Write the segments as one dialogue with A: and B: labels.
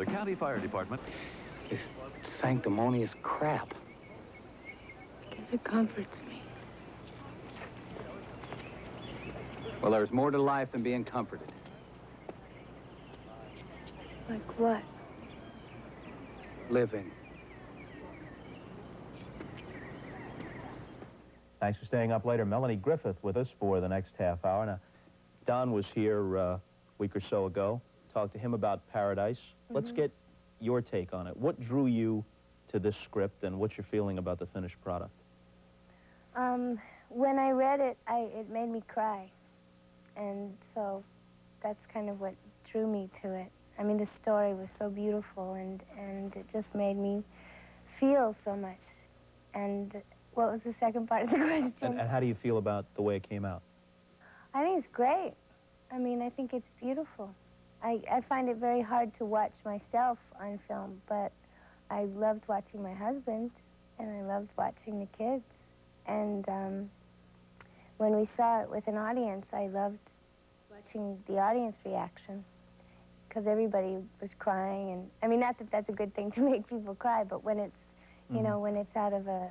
A: The county fire department.
B: This sanctimonious crap.
C: Because it comforts me.
B: Well, there's more to life than being comforted.
C: Like what?
B: Living.
D: Thanks for staying up later. Melanie Griffith with us for the next half hour. Now, Don was here a week or so ago. Talked to him about Paradise. Let's get your take on it. What drew you to this script, and what's your feeling about the finished product?
C: When I read it, it made me cry. And so that's kind of what drew me to it. I mean, the story was so beautiful, and it just made me feel so much. And what was the second part of the question?
D: And how do you feel about the way it came out?
C: I think it's great. I mean, I think it's beautiful. I find it very hard to watch myself on film, but I loved watching my husband, and I loved watching the kids. And when we saw it with an audience, I loved watching the audience reaction, because everybody was crying. And I mean, not that that's a good thing to make people cry, but when it's, you know, when it's out of a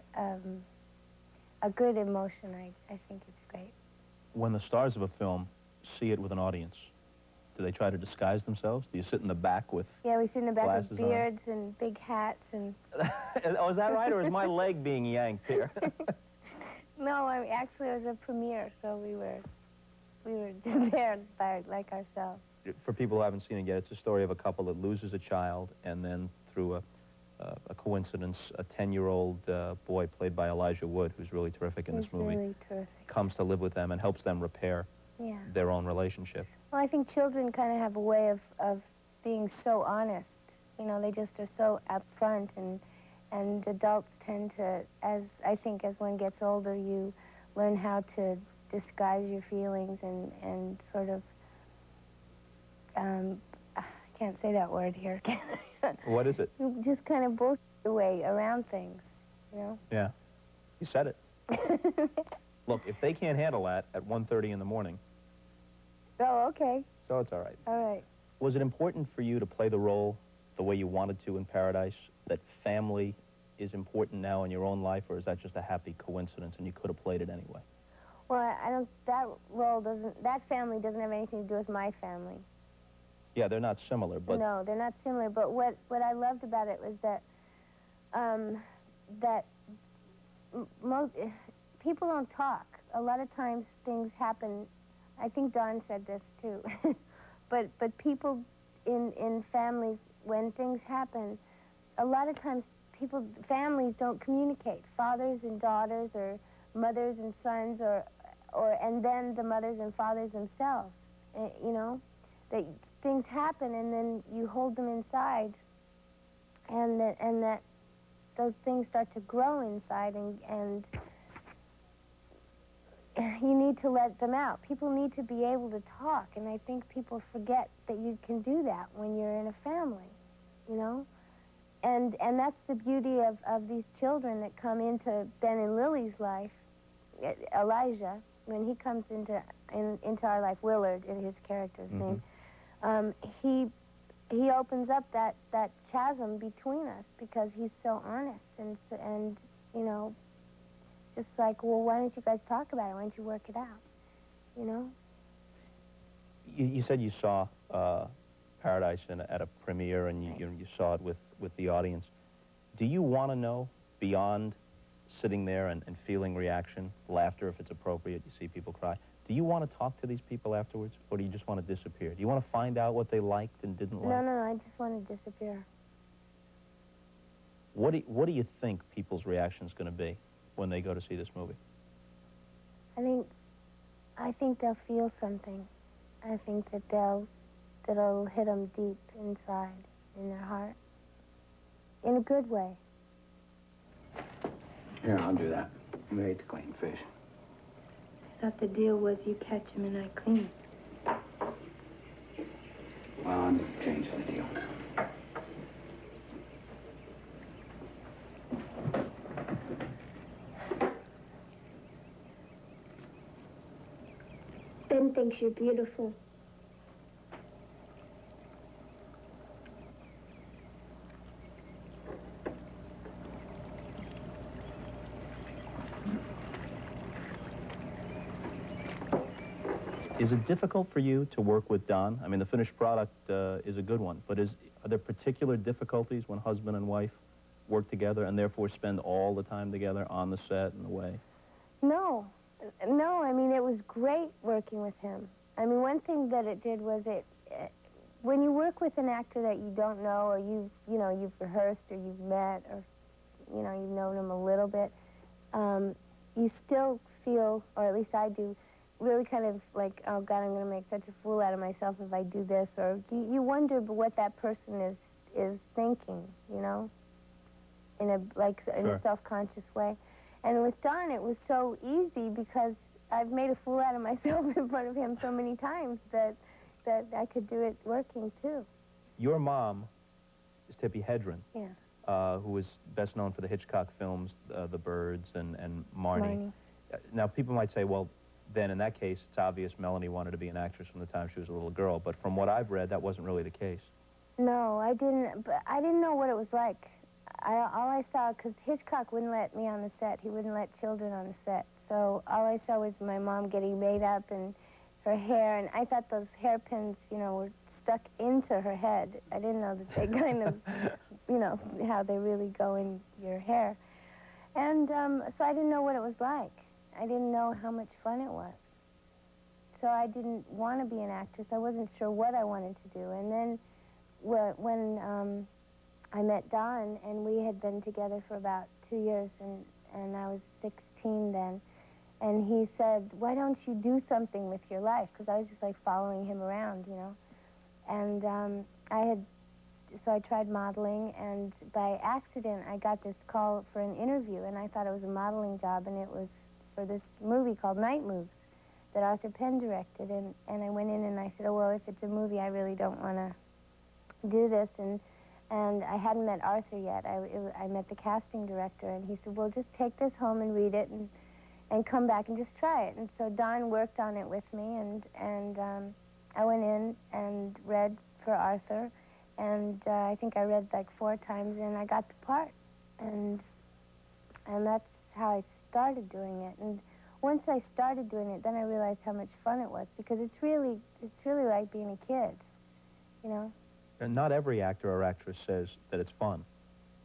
C: good emotion, I think it's great.
D: When the stars of a film see it with an audience, do they try to disguise themselves? Do you sit in the back with
C: Yeah, we sit in the back with
D: glasses on?
C: beards and big hats and...
D: Oh, is that right, or is my leg being yanked here?
C: No, I mean, actually it was a premiere, so we were there by, like ourselves.
D: For people who haven't seen it yet, it's a story of a couple that loses a child, and then through a coincidence, a 10-year-old boy played by Elijah Wood, who's really terrific in this movie,
C: really terrific.
D: Comes to live with them and helps them repair their own relationship.
C: Well, I think children kind of have a way of being so honest. You know, they just are so upfront, and adults tend to, as one gets older, you learn how to disguise your feelings and sort of, I can't say that word here, can I?
D: What is it?
C: You just kind of bullshit your way around things, you know?
D: Yeah. You said it. Look, if they can't handle that at 1:30 in the morning...
C: Oh, okay.
D: So it's all right.
C: All right.
D: Was it important for you to play the role the way you wanted to in Paradise, that family is important now in your own life, or is that just a happy coincidence and you could have played it anyway?
C: Well, I don't, that family doesn't have anything to do with my family.
D: Yeah, they're not similar, but...
C: No, they're not similar, but what I loved about it was that, most people don't talk. A lot of times things happen, I think Don said this too, but people in families, when things happen, a lot of times families don't communicate. Fathers and daughters, or mothers and sons, and then the mothers and fathers themselves, you know, that things happen and then you hold them inside, and that those things start to grow inside, and you need to let them out. People need to be able to talk, and I think people forget that you can do that when you're in a family, you know? And that's the beauty of these children that come into Ben and Lily's life. Elijah, when he comes into our life, Willard, in his character's name, he opens up that chasm between us because he's so honest and you know, just like, well, why don't you guys talk about it? Why don't you work it out? You know?
D: You said you saw Paradise at a premiere, and you saw it with the audience. Do you want to know, beyond sitting there and feeling reaction, laughter if it's appropriate, you see people cry, do you want to talk to these people afterwards, or do you just want to disappear? Do you want to find out what they liked and didn't like?
C: No, I just want to disappear.
D: What do you think people's reaction is going to be when they go to see this movie?
C: I think they'll feel something. I think that that'll hit them deep inside, in their heart, in a good way.
B: Here, I'll do that. You hate to clean fish.
C: I thought the deal was you catch him and I clean.
B: Well, I'm changing the deal.
C: Ben thinks you're beautiful.
D: Is it difficult for you to work with Don? I mean, the finished product is a good one, but are there particular difficulties when husband and wife work together and therefore spend all the time together on the set and away?
C: No. No, I mean, it was great working with him. I mean, one thing that it did was when you work with an actor that you don't know, or you've rehearsed, or you've met, or, you've known him a little bit, you still feel, or at least I do, really kind of like, oh God, I'm going to make such a fool out of myself if I do this, or you wonder what that person is thinking, in a self-conscious way. And with Don, it was so easy because I've made a fool out of myself in front of him so many times that I could do it working too.
D: Your mom is Tippi Hedren,
C: yeah.
D: Who is best known for the Hitchcock films, The Birds and Marnie. Now, people might say, well, then in that case, it's obvious Melanie wanted to be an actress from the time she was a little girl. But from what I've read, that wasn't really the case. No,
C: I didn't. But I didn't know what it was like. All I saw, because Hitchcock wouldn't let me on the set. He wouldn't let children on the set. So all I saw was my mom getting made up and her hair. And I thought those hairpins, were stuck into her head. I didn't know that they kind of, how they really go in your hair. And so I didn't know what it was like. I didn't know how much fun it was. So I didn't want to be an actress. I wasn't sure what I wanted to do. And then when I met Don, and we had been together for about 2 years, and I was 16 then, and he said, why don't you do something with your life? Because I was just like following him around, And so I tried modeling, and by accident I got this call for an interview, and I thought it was a modeling job, and it was for this movie called Night Moves that Arthur Penn directed, and I went in and I said, oh, well, if it's a movie, I really don't want to do this, and I hadn't met Arthur yet. I met the casting director, and he said, well, just take this home and read it and come back and just try it. And so Don worked on it with me, and I went in and read for Arthur, and I think I read like 4 times, and I got the part. And that's how I started doing it. And once I started doing it, then I realized how much fun it was, because it's really like being a kid,
D: And not every actor or actress says that it's fun.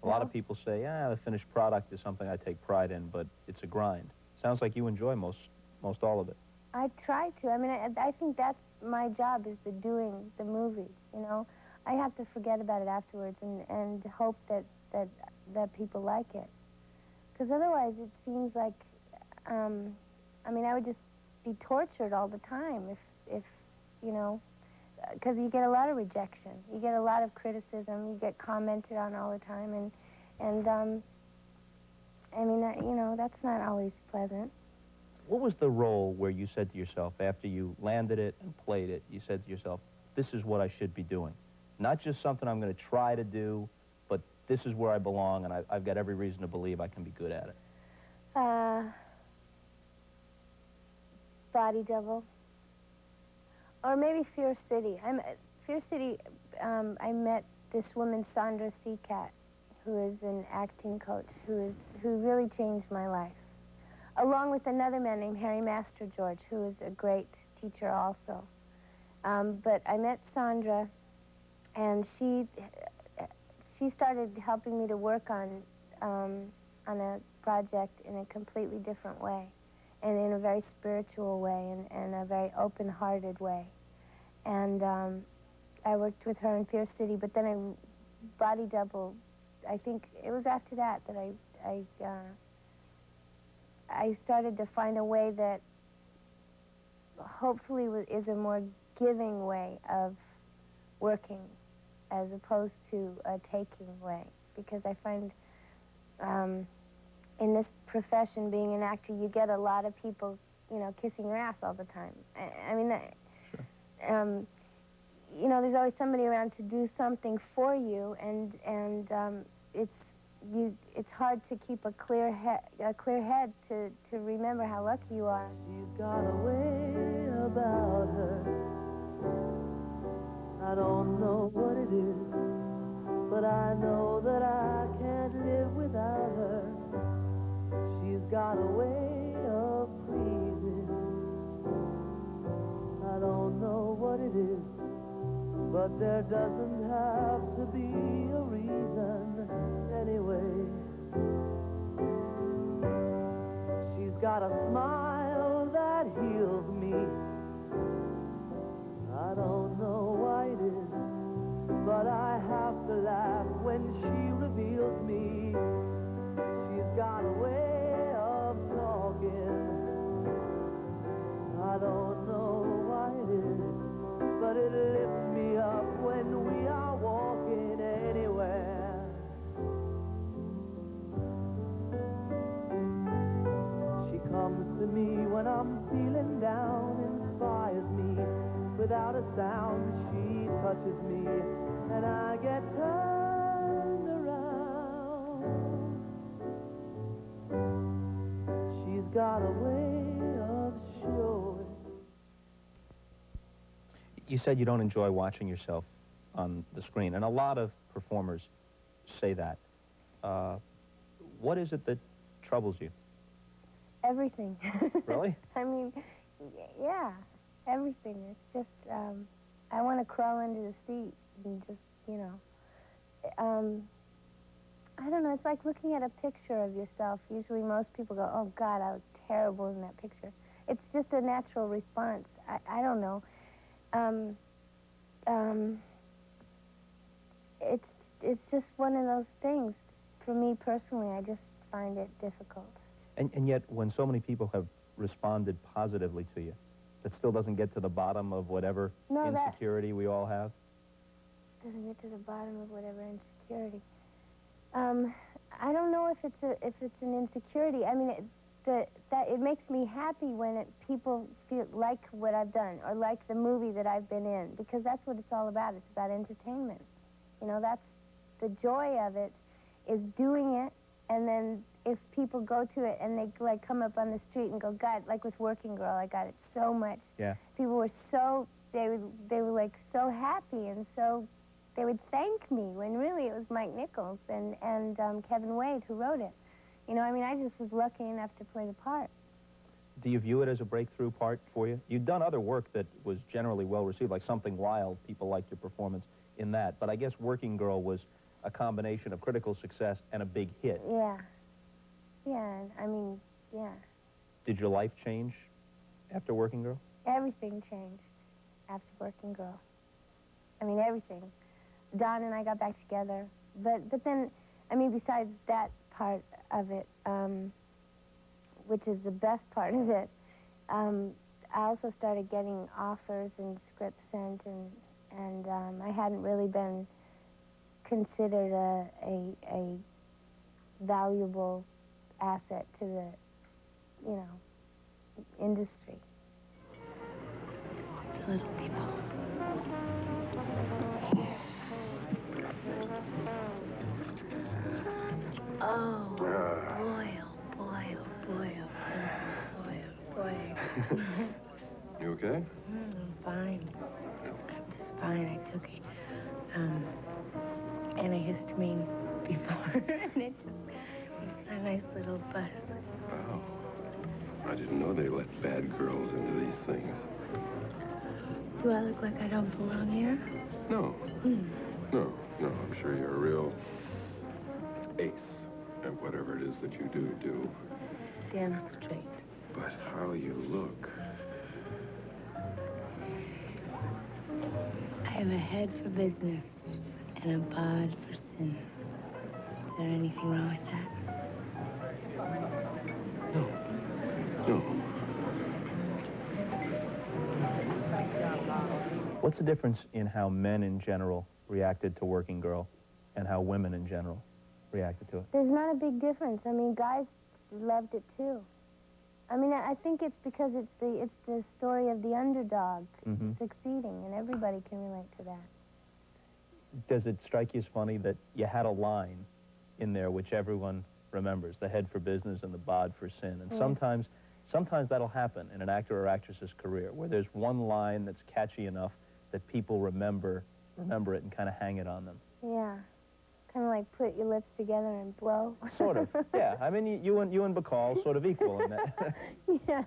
D: A lot of people say, the finished product is something I take pride in, but it's a grind. Sounds like you enjoy most all of it.
C: I try to. I mean, I think that's my job, is the doing the movie, I have to forget about it afterwards and hope that people like it. Because otherwise it seems like, I mean, I would just be tortured all the time if because you get a lot of rejection. You get a lot of criticism. You get commented on all the time. And I mean, that's not always pleasant.
D: What was the role where you said to yourself, after you landed it and played it, you said to yourself, this is what I should be doing? Not just something I'm going to try to do, but this is where I belong, and I've got every reason to believe I can be good at it.
C: Body Double. Or maybe Fear City. Fear City, I met this woman, Sandra Seacat, who is an acting coach, who really changed my life. Along with another man named Harry Master George, who is a great teacher also. But I met Sandra, and she started helping me to work on a project in a completely different way, and in a very spiritual way, and a very open-hearted way. And I worked with her in Fear City, but then Body Double, I think it was after that I started to find a way that hopefully is a more giving way of working, as opposed to a taking way. Because I find in this profession, being an actor, you get a lot of people, kissing your ass all the time. I mean, there's always somebody around to do something for you, and it's hard to keep a clear head to remember how lucky you are.
A: She's got a way about her. I don't know what it is, but I know that I can't live without her. She's got a way of pleasing. I what it is, but there doesn't have to be a reason anyway. She's got a smile that heals me. I don't know why it is, but I have to laugh when she reveals me. She's got a way of talking. I don't know why it is, but it lifts me up when we are walking anywhere. She comes to me when I'm feeling down, inspires me. Without a sound, she touches me, and I get turned around. She's got a way of showing.
D: You said you don't enjoy watching yourself on the screen, and a lot of performers say that. What is it that troubles you?
C: Everything.
D: Really?
C: I mean, yeah, everything. It's just, I want to crawl into the seat and just, you know. I don't know, it's like looking at a picture of yourself. Usually most people go, oh, God, I was terrible in that picture. It's just a natural response. I don't know. It's just one of those things. For me personally, I just find it difficult.
D: And yet, when so many people have responded positively to you, that still doesn't get to the bottom of whatever insecurity we all have?
C: Doesn't get to the bottom of whatever insecurity. I don't know if it's an insecurity. I mean, it makes me happy when people feel like what I've done or like the movie that I've been in, because that's what it's all about. It's about entertainment. You know, that's the joy of it, is doing it, and then if people go to it and they like come up on the street and go, God, like with Working Girl, I got it so much.
D: Yeah.
C: People were so, they were like so happy, and so they would thank me when really it was Mike Nichols and Kevin Wade who wrote it. You know, I mean, I just was lucky enough to play the part.
D: Do you view it as a breakthrough part for you? You've done other work that was generally well received, like Something Wild. People liked your performance in that. But I guess Working Girl was a combination of critical success and a big hit.
C: Yeah. Yeah, I mean, yeah.
D: Did your life change after Working Girl?
C: Everything changed after Working Girl. I mean, everything. Don and I got back together. But then, I mean, besides that part of it, which is the best part of it, I also started getting offers and scripts sent, and I hadn't really been considered a valuable asset to the, you know, industry. The little people. Oh, boy, oh, boy, oh, boy, oh, boy, oh, boy.
E: You okay?
C: I'm fine. I'm just fine. I took antihistamine before, and it's a nice little buzz.
E: Wow. I didn't know they let bad girls into these things.
C: Do I look like I don't belong here?
E: No. No, I'm sure you're a real ace at whatever it is that you do.
C: Damn straight.
E: But how you look.
C: I have a head for business and a bod for sin. Is there anything wrong with that?
E: No.
D: What's the difference in how men in general reacted to Working Girl and how women in general reacted to it?
C: There's not a big difference. I mean, guys loved it too. I mean, I think it's because it's the story of the underdog succeeding, and everybody can relate to that.
D: Does it strike you as funny that you had a line in there which everyone remembers, the head for business and the bod for sin? And sometimes that'll happen in an actor or actress's career, where there's one line that's catchy enough that people remember it and kind of hang it on them.
C: Yeah. Kind of like put your lips together and blow.
D: Sort of, yeah. I mean, you and Bacall sort of equal in that.
C: Yeah.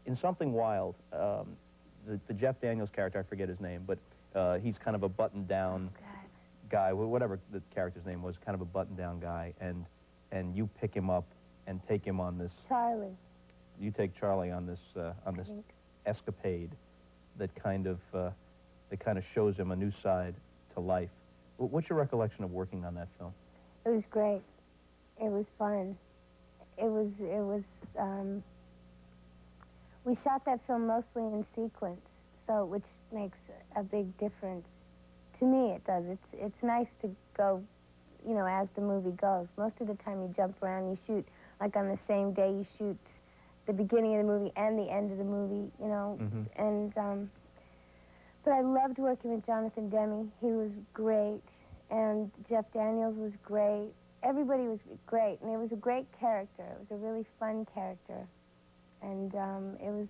D: In Something Wild, the Jeff Daniels character, I forget his name, but he's kind of a buttoned-down guy, whatever the character's name was, kind of a buttoned-down guy, and you pick him up and take him on this.
C: Charlie.
D: You take Charlie on this escapade that kind of shows him a new side to life. What's your recollection of working on that film?
C: It was great. It was fun. We shot that film mostly in sequence, so which makes a big difference. To me, it does. It's nice to go, you know, as the movie goes. Most of the time you jump around, you shoot, like on the same day, you shoot the beginning of the movie and the end of the movie, you know. And, but I loved working with Jonathan Demme. He was great. And Jeff Daniels was great. Everybody was great. And it was a great character. It was a really fun character. And it was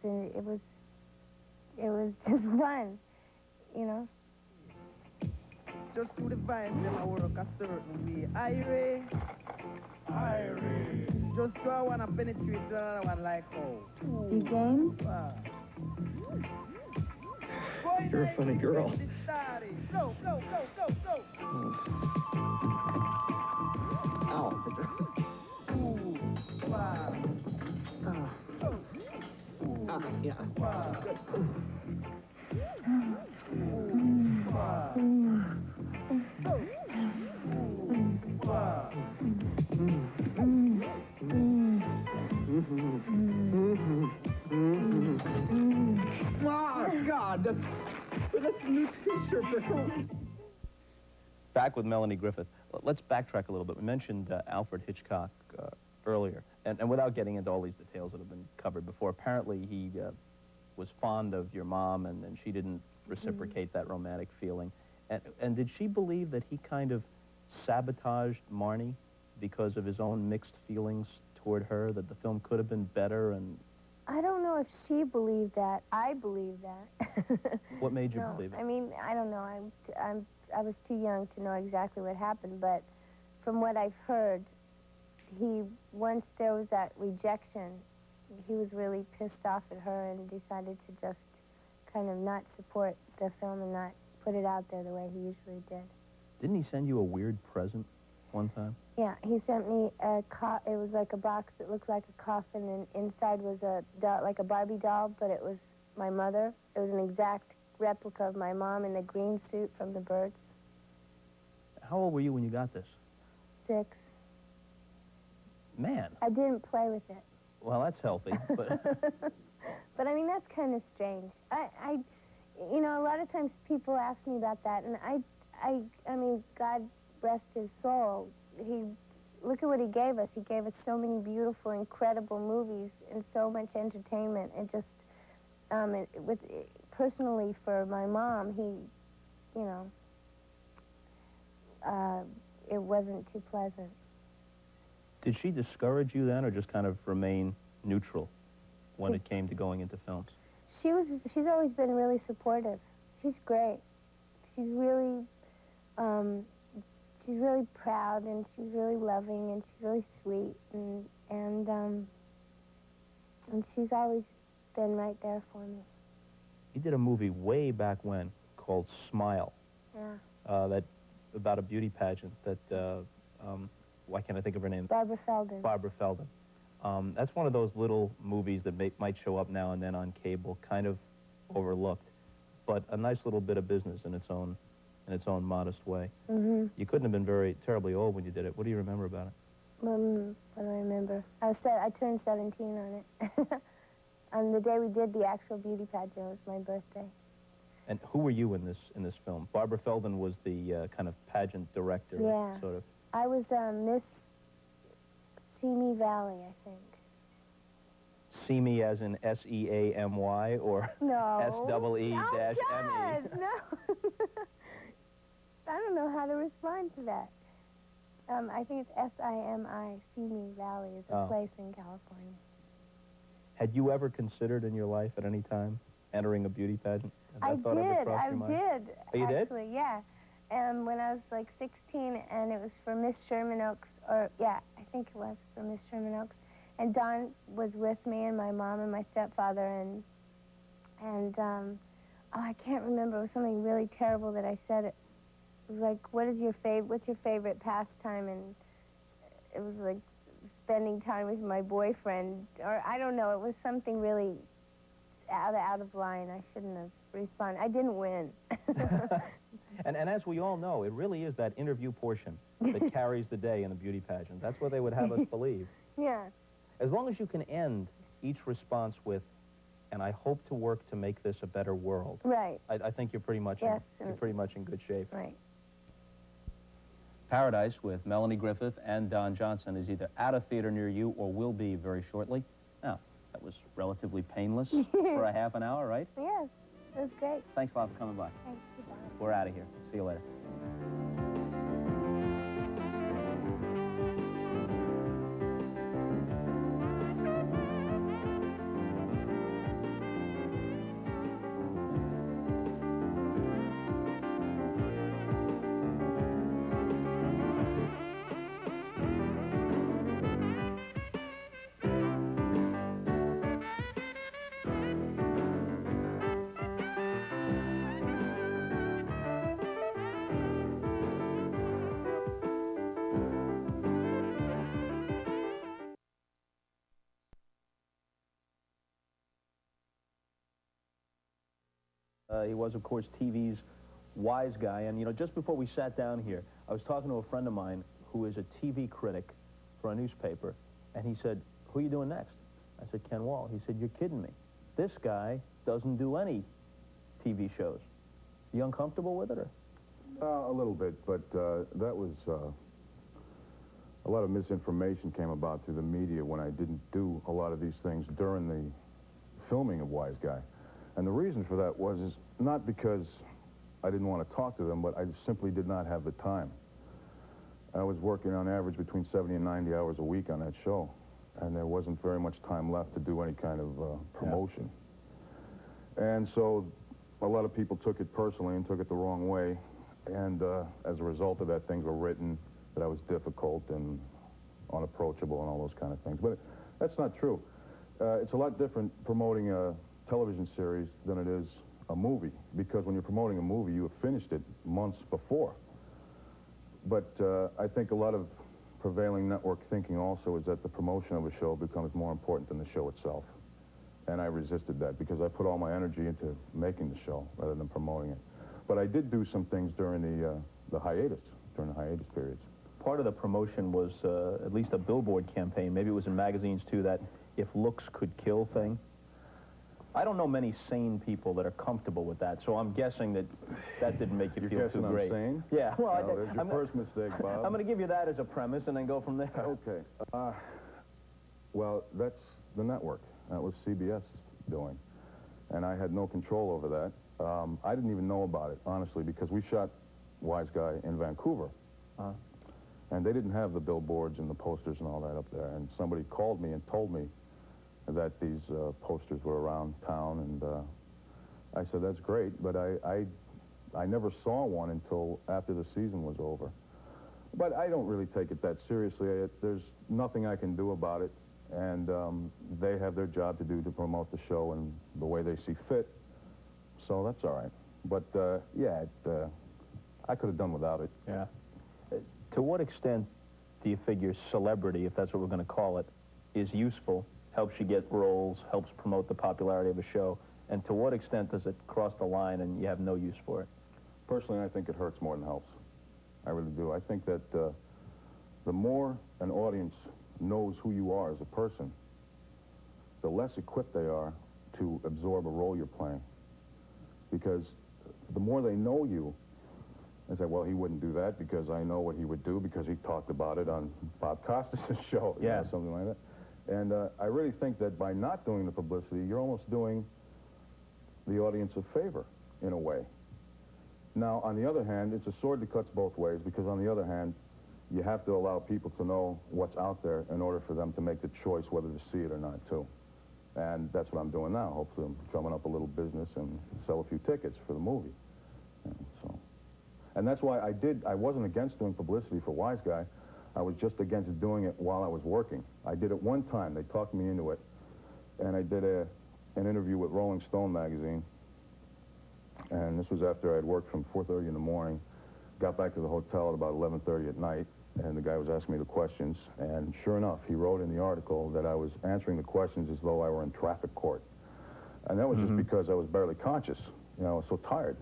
C: just fun, you know.
A: Just to the vibes, them I work a certain way. Irie. Just so I wanna penetrate the other one like how.
C: You game?
F: You're a funny girl.
A: Go.
F: Ow. Yeah. Good. Oh, God, that's a new t-shirt.
D: Back with Melanie Griffith. Let's backtrack a little bit. We mentioned Alfred Hitchcock earlier, and without getting into all these details that have been covered before, apparently he was fond of your mom, and she didn't reciprocate that romantic feeling. And did she believe that he kind of sabotaged Marnie because of his own mixed feelings toward her, that the film could have been better? And
C: I don't know if she believed that. I believe that.
D: What made you believe it?
C: I mean, I don't know. I was too young to know exactly what happened, but from what I've heard, once there was that rejection, he was really pissed off at her and decided to just kind of not support the film and not put it out there the way he usually did.
D: Didn't he send you a weird present one time?
C: Yeah, he sent me it was like a box that looked like a coffin, and inside was like a Barbie doll, but it was my mother. It was an exact replica of my mom in the green suit from the Birds.
D: How old were you when you got this?
C: 6.
D: Man.
C: I didn't play with it.
D: Well, that's healthy, but...
C: But I mean, that's kind of strange. You know, a lot of times people ask me about that, and I mean, God rest his soul. Look at what he gave us. He gave us so many beautiful, incredible movies and so much entertainment. And just, personally for my mom, you know, it wasn't too pleasant.
D: Did she discourage you then, or just kind of remain neutral when it came to going into films?
C: She's always been really supportive. She's great. She's really proud, and she's really loving, and she's really sweet, and she's always been right there for me.
D: You did a movie way back when called Smile.
C: Yeah.
D: That about a beauty pageant that why can't I think of her name?
C: Barbara Feldon.
D: Barbara Feldon. That's one of those little movies that might show up now and then on cable, kind of overlooked, but a nice little bit of business in its own modest way.
C: Mm-hmm.
D: You couldn't have been terribly old when you did it. What do you remember about it?
C: What do I remember? I turned 17 on it. On the day we did the actual beauty pageant, it was my birthday.
D: And who were you in this film? Barbara Feldon was the kind of pageant director,
C: yeah.
D: Sort of.
C: I was Miss Simi Valley, I think.
D: Simi as in S-E-A-M-Y or
C: no.
D: S-E-E-M-E?
C: No. I don't know how to respond to that. I think it's S-I-M-I. Simi Valley is a place in California.
D: Had you ever considered in your life at any time entering a beauty pageant?
C: I did.
D: Oh, you did?
C: Actually, yeah. When I was like 16, and it was for Miss Sherman Oaks, I think it was for Miss Sherman Oaks. And Don was with me, and my mom and my stepfather, And, oh, I can't remember. It was something really terrible that I said. It was like, what's your favorite pastime? And it was like spending time with my boyfriend. Or, I don't know, it was something really out of line. I shouldn't have responded. I didn't win.
D: And as we all know, it really is that interview portion that carries the day in the beauty pageant. That's what they would have us believe.
C: Yeah.
D: As long as you can end each response with, and I hope to work to make this a better world.
C: Right.
D: I think you're pretty much you're pretty much in good shape.
C: Right.
D: Paradise with Melanie Griffith and Don Johnson is either at a theater near you or will be very shortly. Now, that was relatively painless for a half an hour, right?
C: Yes, it was great.
D: Thanks a lot for coming by.
C: Thank you, Don.
D: We're out of here. See you later. He was, of course, TV's wise guy. And, you know, just before we sat down here, I was talking to a friend of mine who is a TV critic for a newspaper. And he said, who are you doing next? I said, Ken Wahl. He said, you're kidding me. This guy doesn't do any TV shows. You uncomfortable with it, or?
E: A little bit, but that was... a lot of misinformation came about through the media when I didn't do a lot of these things during the filming of Wise Guy. And the reason for that is not because I didn't want to talk to them, but I simply did not have the time. I was working on average between 70 and 90 hours a week on that show, and there wasn't very much time left to do any kind of promotion. Yeah. And so a lot of people took it personally and took it the wrong way, and as a result of that, things were written that I was difficult and unapproachable and all those kind of things. But that's not true. It's a lot different promoting a television series than it is a movie, because when you're promoting a movie, you have finished it months before. But I think a lot of prevailing network thinking also is that the promotion of a show becomes more important than the show itself. And I resisted that because I put all my energy into making the show rather than promoting it. But I did do some things during the hiatus, during the hiatus periods.
D: Part of the promotion was at least a billboard campaign. Maybe it was in magazines, too, that if looks could kill thing. I don't know many sane people that are comfortable with that, so I'm guessing that that didn't make you feel too great.
E: You're guessing I'm sane?
D: Yeah. Well,
E: no, there's your first mistake, Bob.
D: I'm going to give you that as a premise and then go from there.
E: Okay. Well, that's the network. That was CBS doing. And I had no control over that. I didn't even know about it, honestly, because we shot Wise Guy in Vancouver. And they didn't have the billboards and the posters and all that up there. And somebody called me and told me that these posters were around town, and I said, that's great, but I never saw one until after the season was over. But I don't really take it that seriously. There's nothing I can do about it, and they have their job to do to promote the show in the way they see fit, so that's all right. But, yeah, I could have done without it.
D: Yeah. To what extent do you figure celebrity, if that's what we're going to call it, is useful, helps you get roles, helps promote the popularity of a show, and to what extent does it cross the line and you have no use for it?
E: Personally, I think it hurts more than helps. I really do. I think that the more an audience knows who you are as a person, the less equipped they are to absorb a role you're playing. Because the more they know you, they say, well, he wouldn't do that because I know what he would do because he talked about it on Bob Costas' show,
D: yeah,
E: you know, something like that. And I really think that by not doing the publicity, you're almost doing the audience a favor, in a way. Now, on the other hand, it's a sword that cuts both ways, because on the other hand, you have to allow people to know what's out there in order for them to make the choice whether to see it or not, too. And that's what I'm doing now. Hopefully, I'm drumming up a little business and sell a few tickets for the movie. And that's why I wasn't against doing publicity for Wise Guy. I was just against doing it while I was working. I did it one time. They talked me into it. And I did an interview with Rolling Stone magazine, and this was after I had worked from 4:30 in the morning, got back to the hotel at about 11:30 at night, and the guy was asking me the questions, and sure enough, he wrote in the article that I was answering the questions as though I were in traffic court. And that was just because I was barely conscious. You know, I was so tired.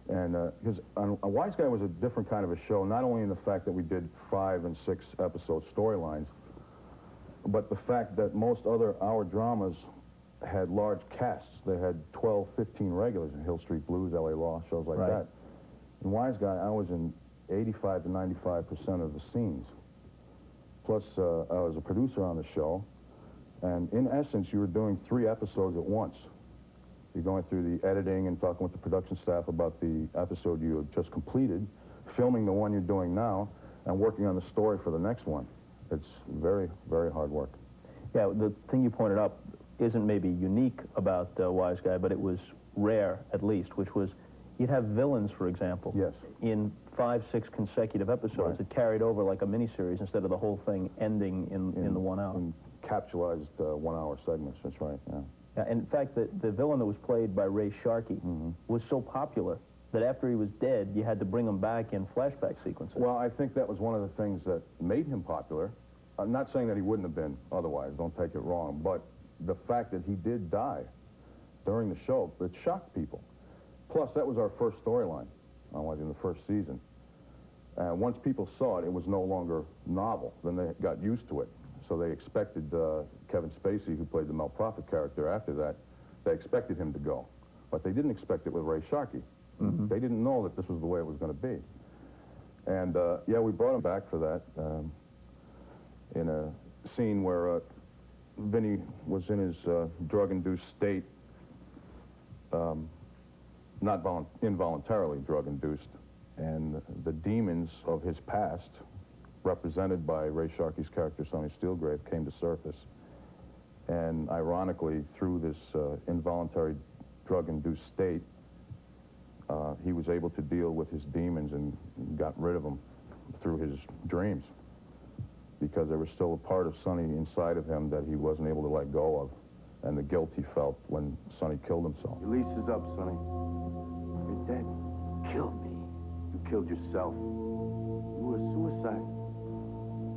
E: And because A Wise Guy was a different kind of a show, not only in the fact that we did 5- and 6-episode storylines, but the fact that most other hour dramas had large casts. They had 12, 15 regulars in Hill Street Blues, LA Law, shows like that. In Wise Guy, I was in 85 to 95% of the scenes. Plus, I was a producer on the show, and in essence, you were doing 3 episodes at once. You're going through the editing and talking with the production staff about the episode you had just completed, filming the one you're doing now, and working on the story for the next one. It's very, very hard work.
D: Yeah, the thing you pointed out isn't maybe unique about Wise Guy, but it was rare, at least, which was you'd have villains, for example,
E: Yes.
D: in 5, 6 consecutive episodes.
E: Right.
D: It carried over like a miniseries instead of the whole thing ending in the 1 hour.
E: In capsulized 1-hour segments, that's right, yeah.
D: Yeah, in fact, the villain that was played by Ray Sharkey was so popular that after he was dead, you had to bring him back in flashback sequences.
E: Well, I think that was one of the things that made him popular. I'm not saying that he wouldn't have been otherwise, don't take it wrong, but the fact that he did die during the show, it shocked people. Plus, that was our first storyline in the first season. Once people saw it, it was no longer novel. Then they got used to it. So they expected Kevin Spacey, who played the Mel Prophet character after that, they expected him to go. But they didn't expect it with Ray Sharkey. They didn't know that this was the way it was going to be. And, yeah, we brought him back for that in a scene where Vinny was in his drug-induced state, not involuntarily drug-induced, and the demons of his past, represented by Ray Sharkey's character, Sonny Steelgrave, came to surface. And ironically, through this involuntary drug-induced state, he was able to deal with his demons and got rid of them through his dreams, because there was still a part of Sonny inside of him that he wasn't able to let go of, and the guilt he felt when Sonny killed himself.
G: Your lease is up, Sonny. You're dead. Killed me. You killed yourself. You were a suicide.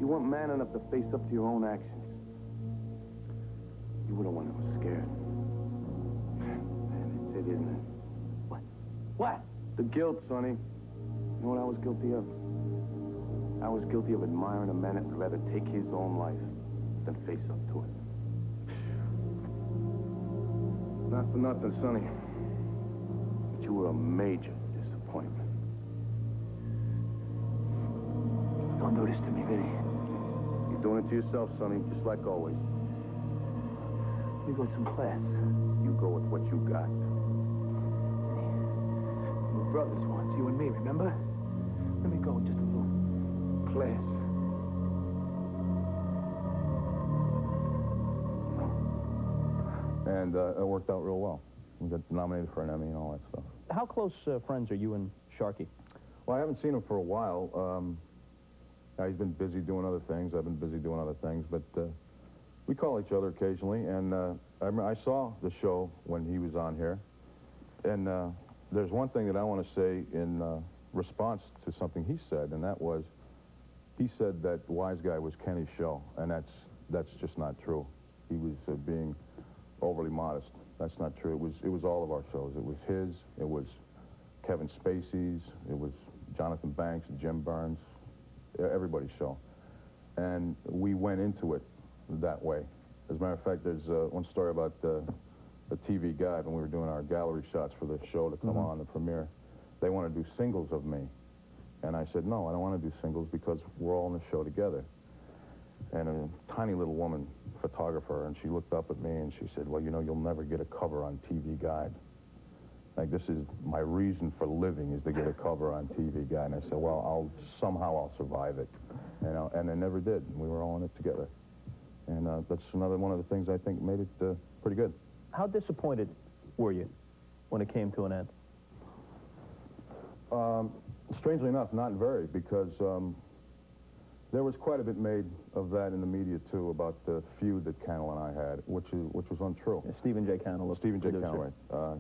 G: You weren't man enough to face up to your own actions. You were the one that was scared. Man, it's it, isn't it? What? The guilt, Sonny. You know what I was guilty of? I was guilty of admiring a man that would rather take his own life than face up to it. Not for nothing, Sonny, but you were a major disappointment. Don't do this to me, Vinny. You're doing it to yourself, Sonny, just like always.
A: We got some class.
G: You go with what you got.
A: We were brothers once, you and me, remember? Let me go, just a little class.
E: And it worked out real well. We got nominated for an Emmy and all that stuff.
D: How close friends are you and Sharkey?
E: Well, I haven't seen him for a while. He's been busy doing other things. I've been busy doing other things, but we call each other occasionally. And I remember I saw the show when he was on here, and there's one thing that I want to say in response to something he said, and that was, he said that Wise Guy was Kenny's show, and that's just not true. He was being overly modest. That's not true. It was all of our shows. It was his, it was Kevin Spacey's, it was Jonathan Banks, Jim Burns, everybody's show. And we went into it that way. As a matter of fact, there's one story about the TV Guide when we were doing our gallery shots for the show to come on, the premiere. They want to do singles of me. And I said, no, I don't want to do singles because we're all in the show together. And a tiny little woman, photographer, and she looked up at me and she said, well, you know, you'll never get a cover on TV Guide. Like, this is my reason for living, is to get a cover on TV Guide. And I said, well, somehow I'll survive it. You know, and I never did. We were all in it together. And that's another one of the things I think made it pretty good.
D: How disappointed were you when it came to an end?
E: Strangely enough, not very, because There was quite a bit made of that in the media, too, about the feud that Cannell and I had, which was untrue.
D: Yeah, Stephen J. Cannell.
E: Stephen J. Cannell, right.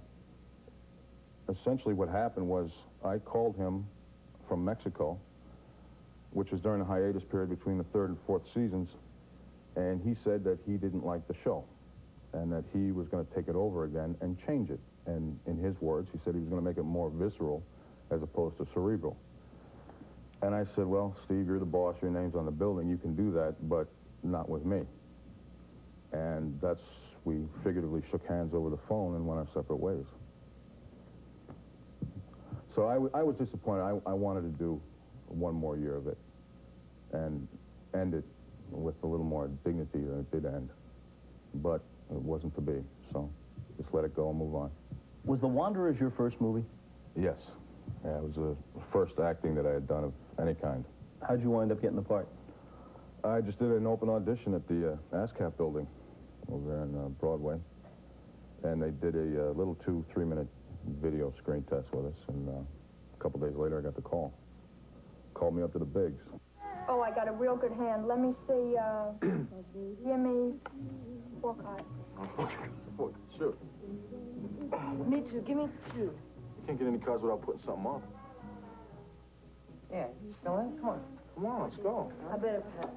E: Essentially what happened was I called him from Mexico, which was during the hiatus period between the 3rd and 4th seasons, and he said that he didn't like the show and that he was going to take it over again and change it. And in his words, he said he was going to make it more visceral as opposed to cerebral. And I said, well, Steve, you're the boss, your name's on the building, you can do that, but not with me. And we figuratively shook hands over the phone and went our separate ways. So I was disappointed. I wanted to do one more year of it and end it with a little more dignity than it did end. But it wasn't to be, so just let it go and move on.
D: Was The Wanderers your first movie?
E: Yes. Yeah, it was the first acting that I had done of any kind.
D: How'd you wind up getting the part?
E: I just did an open audition at the ASCAP building over there on Broadway. And they did a little 2-3 minute video screen test with us, and a couple days later I got the call. Called me up to the bigs.
H: Oh, I got a real good hand. Let me see, give me 4 cards.
G: Okay, sure.
H: Me too, give me 2.
G: You can't get any cards without putting something up.
H: Yeah, you still in? Come on.
G: Come on, let's go.
H: I better pass.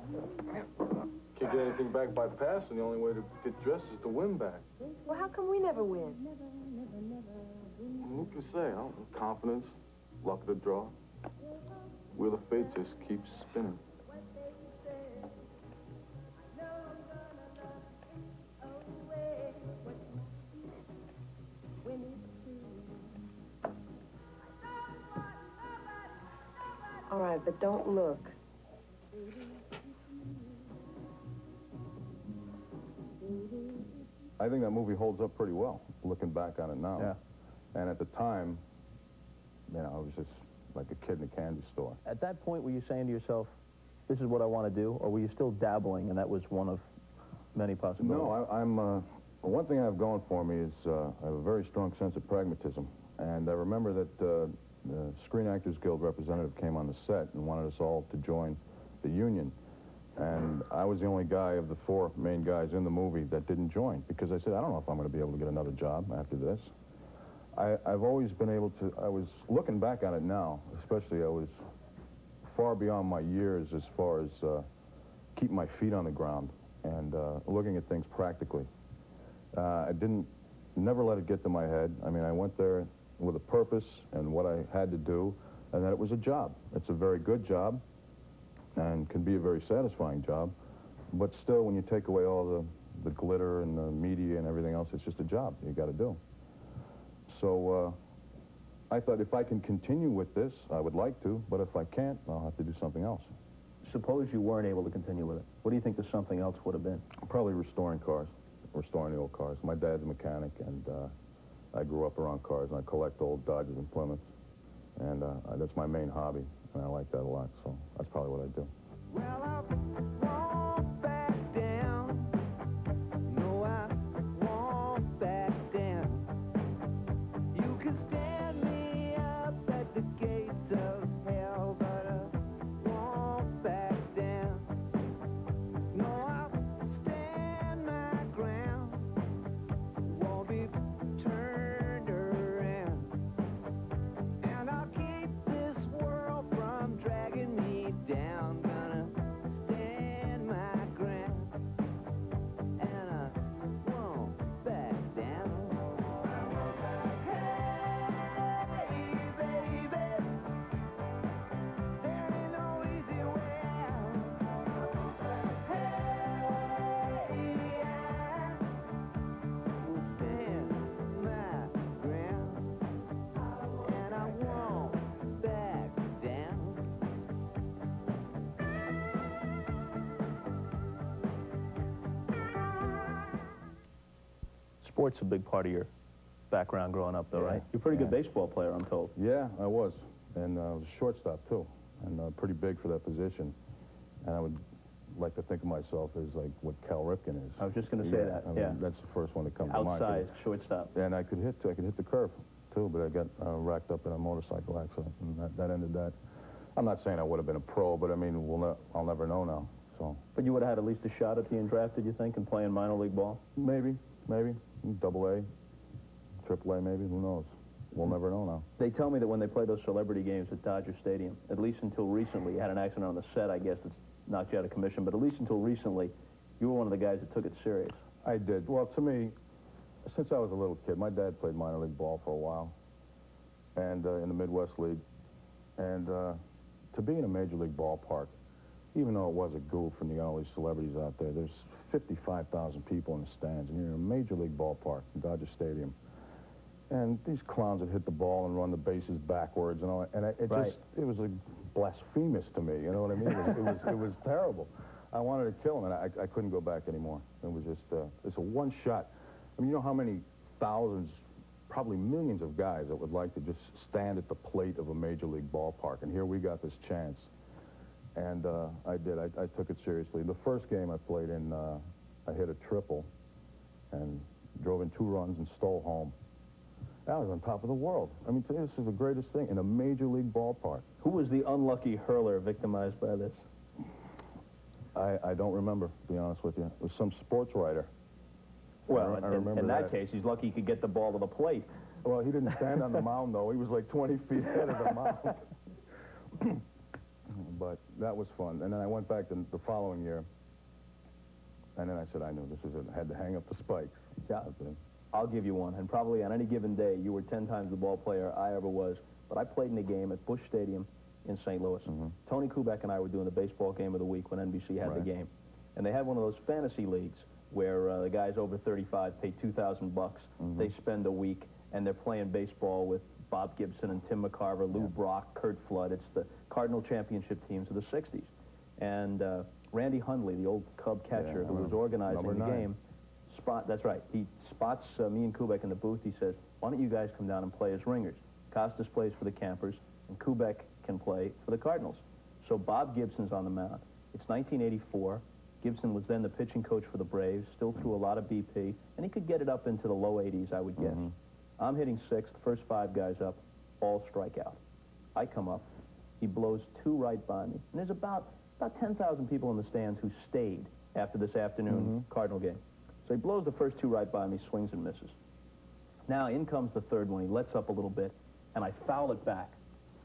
G: Can't get anything back by passing. The only way to get dressed is to win back.
H: Well, how come we never win?
G: Who can say? I don't know. Confidence, luck of the draw. Wheel of fate just keeps spinning.
H: All right, but don't look.
E: I think that movie holds up pretty well, looking back on it now.
D: Yeah.
E: And at the time, you know, I was just like a kid in a candy store.
D: At that point, were you saying to yourself, this is what I want to do, or were you still dabbling, and that was one of many possibilities?
E: No, I'm one thing I have going for me is I have a very strong sense of pragmatism. And I remember that the Screen Actors Guild representative came on the set and wanted us all to join the union. And I was the only guy of the 4 main guys in the movie that didn't join, because I said, I don't know if I'm going to be able to get another job after this. I've always been able to, I was looking back on it now, especially I was far beyond my years as far as keeping my feet on the ground and looking at things practically. I never let it get to my head. I mean, I went there with a purpose and what I had to do, and that it was a job. It's a very good job and can be a very satisfying job, but still, when you take away all the glitter and the media and everything else, it's just a job you got to do. So I thought if I can continue with this, I would like to, but if I can't, I'll have to do something else.
D: Suppose you weren't able to continue with it. What do you think the something else would have been?
E: Probably restoring cars, restoring the old cars. My dad's a mechanic, and I grew up around cars, and I collect old Dodges and Plymouths, and that's my main hobby, and I like that a lot, so that's probably what I do.
A: Well, I won't back down. No, I won't back down. You can stand me up at the gates of hell, but I won't back down. No, I'll stand my ground. Won't be turned around. And I'll keep this world from dragging me down. Gonna stand my ground, and I won't back down. Hey, baby, there ain't no easy way out. Hey, I will stand my ground, and I won't back down.
D: Sport's a big part of your background growing up, though,
E: Yeah.
D: right? You're a pretty good
E: Yeah.
D: baseball player, I'm told.
E: Yeah, I was, and I was a shortstop, too, and pretty big for that position. And I would like to think of myself as like what Cal Ripken is.
D: I was just going to say that,
E: I mean,
D: yeah.
E: That's the first one that comes to mind.
D: Outside, shortstop.
E: And I could hit the curve, too, but I got racked up in a motorcycle accident, and that ended that. I'm not saying I would have been a pro, but I mean, I'll never know now. So.
D: But you would have had at least a shot at being drafted, you think, and playing minor league ball?
E: Maybe. Double A, Triple A, maybe. Who knows? We'll never know now.
D: They tell me that when they play those celebrity games at Dodger Stadium, at least until recently, you had an accident on the set, I guess, that's knocked you out of commission, but at least until recently, you were one of the guys that took it serious.
E: I did. Well, to me, since I was a little kid, my dad played minor league ball for a while, and in the Midwest League, and to be in a major league ballpark, even though it was a goof and you got all these celebrities out there, there's 55,000 people in the stands, and you're in a major league ballpark, Dodger Stadium, and these clowns would hit the ball and run the bases backwards and all that, and it was blasphemous to me, you know what I mean? It was terrible. I wanted to kill him, and I couldn't go back anymore. It was just, it's a one shot. I mean, you know how many thousands, probably millions of guys that would like to just stand at the plate of a major league ballpark, and here we got this chance. And I did. I took it seriously. The first game I played in, I hit a triple and drove in 2 runs and stole home. I was on top of the world. I mean, this is the greatest thing in a major league ballpark.
D: Who was the unlucky hurler victimized by this?
E: I don't remember, to be honest with you. It was some sports writer.
D: Well,
E: I remember
D: in that case, he's lucky he could get the ball to the plate.
E: Well, he didn't stand on the mound, though. He was like 20 feet ahead of the mound. But that was fun. And then I went back the following year, and then I said, I knew this was it. I had to hang up the spikes.
D: Yeah, I'll give you one. And probably on any given day, you were 10 times the ball player I ever was. But I played in a game at Busch Stadium in St. Louis. Tony Kubek and I were doing the baseball game of the week when NBC had the game. And they had one of those fantasy leagues where the guys over 35 pay $2,000. They spend a week, and they're playing baseball with Bob Gibson and Tim McCarver, Lou Brock, Kurt Flood. It's the Cardinal championship teams of the 60s. And Randy Hundley, the old Cub catcher who was organizing the game, that's right, he spots me and Kubek in the booth. He says, why don't you guys come down and play as ringers? Costas plays for the Campers, and Kubek can play for the Cardinals. So Bob Gibson's on the mound. It's 1984. Gibson was then the pitching coach for the Braves, still threw a lot of BP, and he could get it up into the low 80s, I would guess. I'm hitting 6th, first 5 guys up, all strikeout. I come up, he blows 2 right by me, and there's about 10,000 people in the stands who stayed after this afternoon Cardinal game. So he blows the first 2 right by me, swings and misses. Now in comes the 3rd one. He lets up a little bit, and I foul it back.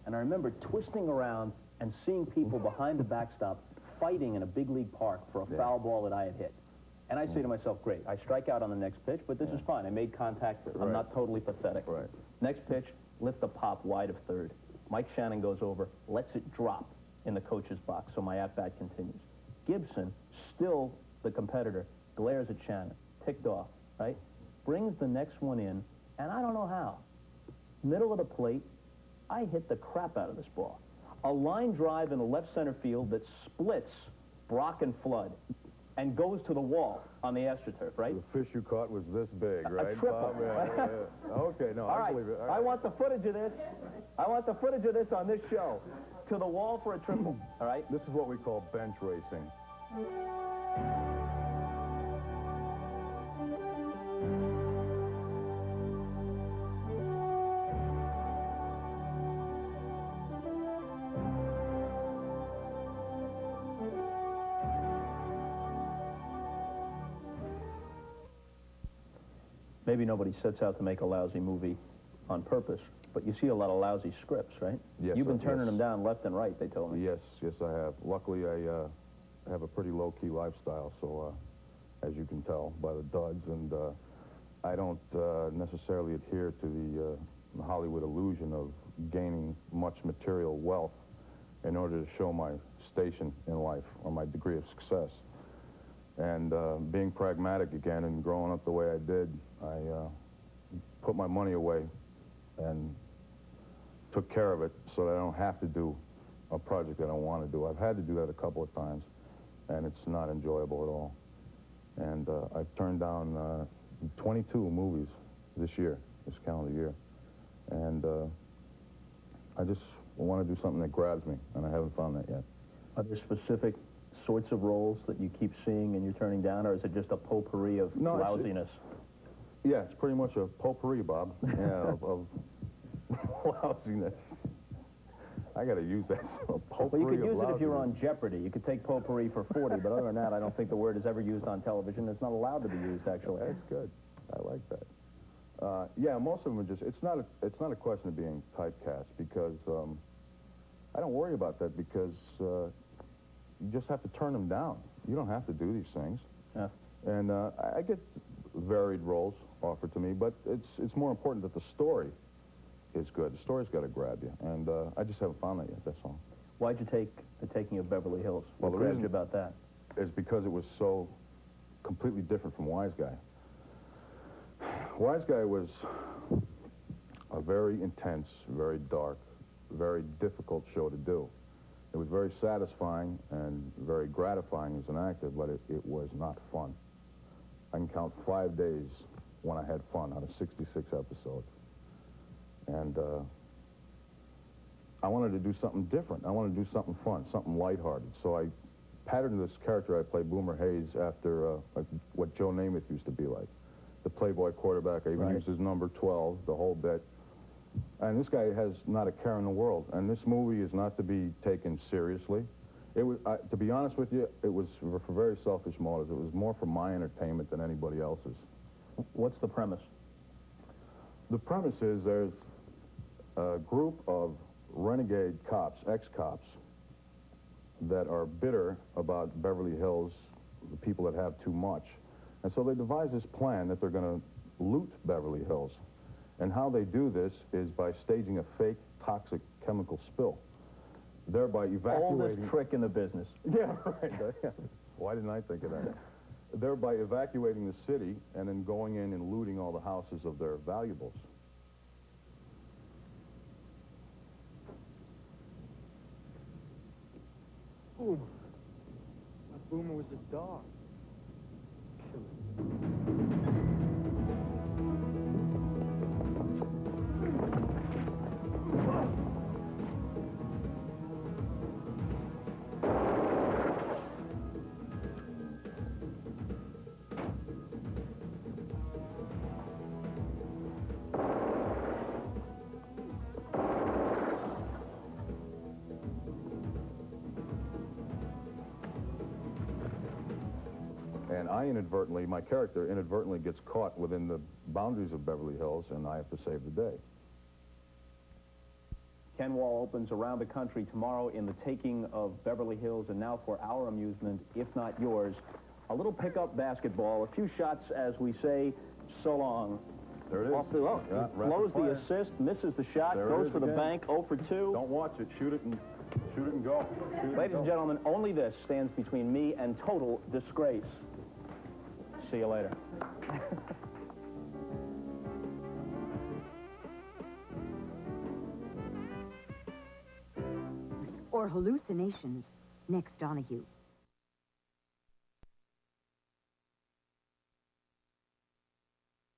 D: And I remember twisting around and seeing people behind the backstop fighting in a big league park for a foul ball that I had hit. And I say to myself, great, I strike out on the next pitch, but this is fine. I made contact. I'm not totally pathetic. Next pitch, lift the pop wide of 3rd. Mike Shannon goes over, lets it drop in the coach's box, so my at-bat continues. Gibson, still the competitor, glares at Shannon, ticked off, right? Brings the next one in, and I don't know how. Middle of the plate, I hit the crap out of this ball. A line drive in the left center field that splits Brock and Flood and goes to the wall on the AstroTurf, right?
E: The fish you caught was this big, right?
D: A triple.
E: Okay, no, I believe it. All right.
D: I want the footage of this. I want the footage of this on this show. To the wall for a triple, all right?
E: This is what we call bench racing.
D: Maybe nobody sets out to make a lousy movie on purpose, but you see a lot of lousy scripts, right?
E: Yes.
D: You've been turning them down left and right, they told me.
E: Yes, I have. Luckily, I have a pretty low-key lifestyle, so as you can tell by the duds, and I don't necessarily adhere to the Hollywood illusion of gaining much material wealth in order to show my station in life or my degree of success. And being pragmatic again and growing up the way I did, I put my money away and took care of it so that I don't have to do a project that I want to do. I've had to do that a couple of times, and it's not enjoyable at all. And I've turned down 22 movies this year, this calendar year. And I just want to do something that grabs me, and I haven't found that yet.
D: Are there specific sorts of roles that you keep seeing and you're turning down, or is it just a potpourri of lousiness?
E: Yeah, it's pretty much a potpourri, Bob, of lousiness. I got to use that.
D: Well, you could use it if you're on Jeopardy. You could take potpourri for 40, but other than that, I don't think the word is ever used on television. It's not allowed to be used, actually.
E: That's good. I like that. Yeah, most of them are just, it's not a question of being typecast, because I don't worry about that, because you just have to turn them down. You don't have to do these things.
D: Yeah.
E: And I get varied roles offered to me, but it's more important that the story is good. The story's got to grab you, and I just haven't found that yet, that's all.
D: Why'd you take The Taking of Beverly Hills?
E: Well,
D: What
E: the
D: grabbed
E: reason
D: you about that?
E: is because it was so completely different from Wise Guy. Wise Guy was a very intense, very dark, very difficult show to do. It was very satisfying and very gratifying as an actor, but it was not fun. I can count 5 days when I had fun out of 66 episodes. And I wanted to do something different. I wanted to do something fun, something lighthearted. So I patterned this character I played, Boomer Hayes, after like what Joe Namath used to be like. The Playboy quarterback. I even used his number 12, the whole bit. And this guy has not a care in the world. And this movie is not to be taken seriously. It was, to be honest with you, it was for very selfish motives. It was more for my entertainment than anybody else's.
D: What's the premise?
E: The premise is there's a group of renegade cops, ex-cops, that are bitter about Beverly Hills, the people that have too much. And so they devise this plan that they're going to loot Beverly Hills. And how they do this is by staging a fake toxic chemical spill, thereby evacuating...
D: Oldest trick in the business.
E: Yeah, right. Why didn't I think of that? Thereby evacuating the city and then going in and looting all the houses of their valuables.
F: Ooh, that Boomer was a dog. Kill it.
E: And I inadvertently, my character inadvertently gets caught within the boundaries of Beverly Hills, and I have to save the day.
D: Ken Wahl opens around the country tomorrow in The Taking of Beverly Hills, and now for our amusement, if not yours, a little pickup basketball, a few shots as we say so long.
E: There it is.
D: Off the,
E: Yeah,
D: blows the
E: rapid fire.
D: assist, misses the shot,
E: There it
D: goes
E: is
D: for the
E: again.
D: bank, 0 for 2.
E: Don't watch it. Shoot it and go. Shoot it
D: Ladies and gentlemen, only this stands between me and total disgrace. See you later.
I: Or hallucinations. Next, Donahue.